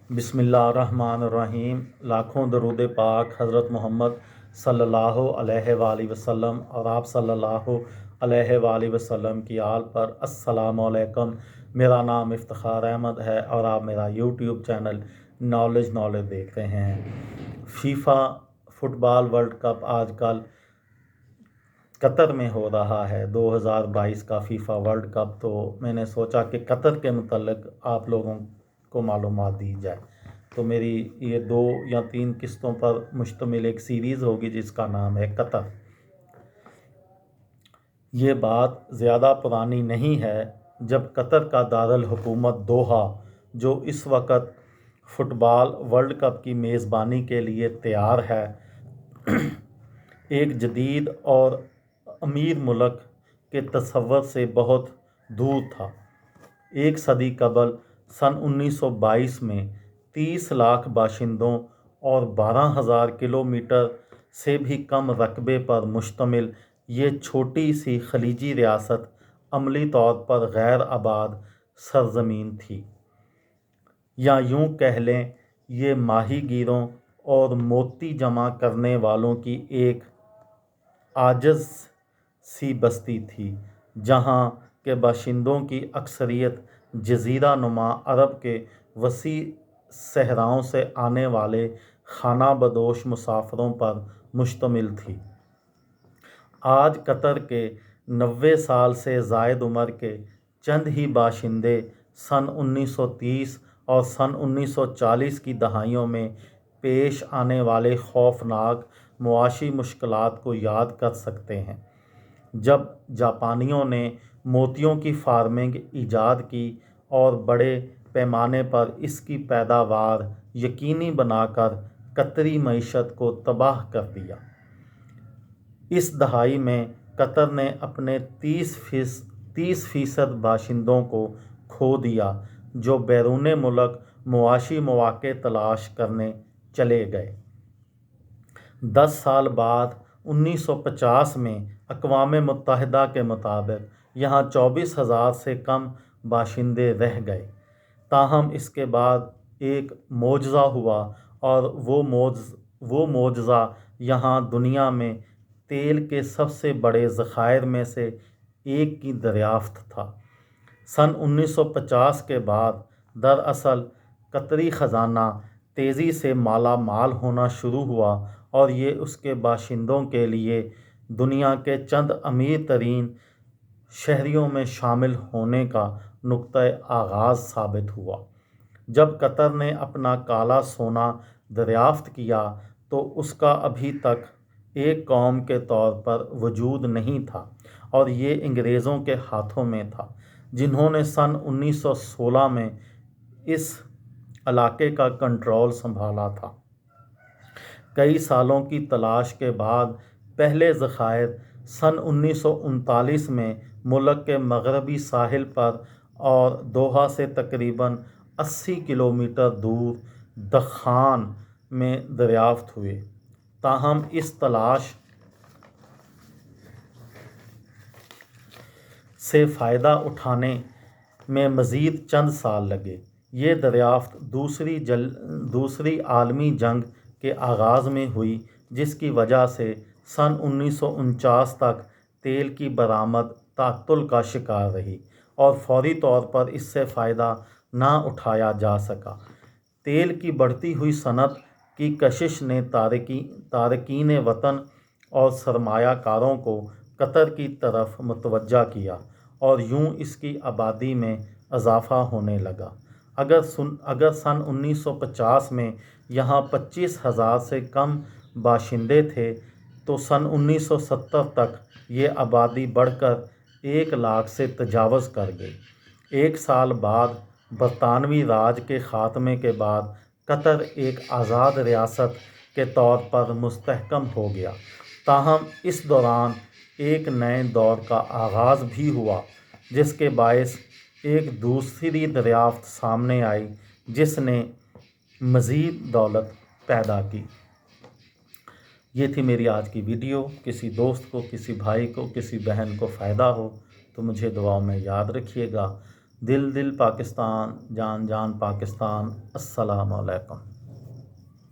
बिस्मिल्लाहिर्रहमानिर्रहीम। लाखों दरूद पाक हज़रत मोहम्मद सल्लल्लाहु अलैहि वालैहि वसल्लम और आप सल्लल्लाहु अलैहि वालैहि वसल्लम की आल पर अस्सलामु अलैकुम। मेरा नाम इफ्तिखार अहमद है और आप मेरा यूट्यूब चैनल नॉलेज देख रहे हैं। फीफा फुटबॉल वर्ल्ड कप आजकल कतर में हो रहा है, 2022 का फीफा वर्ल्ड कप। तो मैंने सोचा कि कतर के मुतल्लिक़ आप लोगों को मालूमात दी जाए। तो मेरी ये 2 या 3 किस्तों पर मुश्तमिल एक सीरीज़ होगी जिसका नाम है कतर। ये बात ज़्यादा पुरानी नहीं है जब कतर का दारुल हुकूमत दोहा, जो इस वक्त फ़ुटबॉल वर्ल्ड कप की मेज़बानी के लिए तैयार है, एक जदीद और अमीर मुल्क के तसव्वुर से बहुत दूर था। एक सदी कबल सन 1922 में 30 लाख बाशिंदों और 12,000 किलोमीटर से भी कम रकबे पर मुश्तमिल ये छोटी सी खलीजी रियासत अमली तौर पर गैर आबाद सरजमीन थी, या यूं कह लें ये माही गिरों और मोती जमा करने वालों की एक आजिज़ सी बस्ती थी, जहां के बाशिंदों की अक्सरियत जज़ीरा नुमा अरब के वसी सहराओं से आने वाले खाना बदोश मुसाफिरों पर मुश्तमिल थी। आज कतर के 90 साल से ज़ायद उम्र के चंद ही बाशिंदे सन 1930 और सन 1940 की दहाइयों में पेश आने वाले खौफनाक मुआशी मुश्किलात को याद कर सकते हैं, जब जापानियों ने मोतियों की फार्मिंग ईजाद की और बड़े पैमाने पर इसकी पैदावार यकीनी बनाकर कतरी मईशत को तबाह कर दिया। इस दहाई में कतर ने अपने 30% बाशिंदों को खो दिया, जो बैरून मुल्क मुआशी मौक़े तलाश करने चले गए। 10 साल बाद 1950 में अक़वाम मुत्तहिदा के मुताबिक यहाँ 24,000 से कम बाशिंदे रह गए। ताहम इसके बाद एक मोजज़ा हुआ, और वो मोजज़ा यहाँ दुनिया में तेल के सबसे बड़े ज़खायर में से एक की दरियाफ़्त था। सन 1950 के बाद दरअसल कतरी ख़जाना तेज़ी से माला माल होना शुरू हुआ, और ये उसके बाशिंदों के लिए दुनिया के चंद अमीर तरीन शहरियों में शामिल होने का नुक्ता आगाज़ साबित हुआ। जब कतर ने अपना काला सोना दरियाफ़्त किया तो उसका अभी तक एक कौम के तौर पर वजूद नहीं था, और ये अंग्रेज़ों के हाथों में था, जिन्होंने सन 1916 में इस इलाके का कंट्रोल संभाला था। कई सालों की तलाश के बाद पहले ज़खायर सन 1939 में मुल्क के मगरबी साहिल पर और दोहा से तकरीबन 80 किलोमीटर दूर दख्खान में दरियाफ़्त हुए। ताहम इस तलाश से फ़ायदा उठाने में मज़ीद चंद साल लगे। ये दरियाफ़्त दूसरी आलमी जंग के आगाज़ में हुई, जिसकी वजह से सन 1949 तक तेल की बरामद तात्तुल का शिकार रही, और फौरी तौर पर इससे फ़ायदा ना उठाया जा सका। तेल की बढ़ती हुई सनत की कशिश ने तारकीन वतन और सरमायाकारों को कतर की तरफ मुतवज्जा किया, और यूं इसकी आबादी में इजाफ़ा होने लगा। अगर सन 1950 में यहाँ 25,000 से कम बाशिंदे थे, तो सन 1970 तक ये आबादी बढ़कर 1 लाख से तजावज़ कर गई। 1 साल बाद बरतानवी राज के ख़ात्मे के बाद कतर एक आज़ाद रियासत के तौर पर मुस्तहकम हो गया। ताहम इस दौरान एक नए दौर का आगाज़ भी हुआ, जिसके बायस एक दूसरी दरियाफ़्त सामने आई, जिसने मज़ीद दौलत पैदा की। ये थी मेरी आज की वीडियो। किसी दोस्त को, किसी भाई को, किसी बहन को फ़ायदा हो तो मुझे दुआओं में याद रखिएगा। دل دل پاکستان، جان جان پاکستان۔ السلام علیکم۔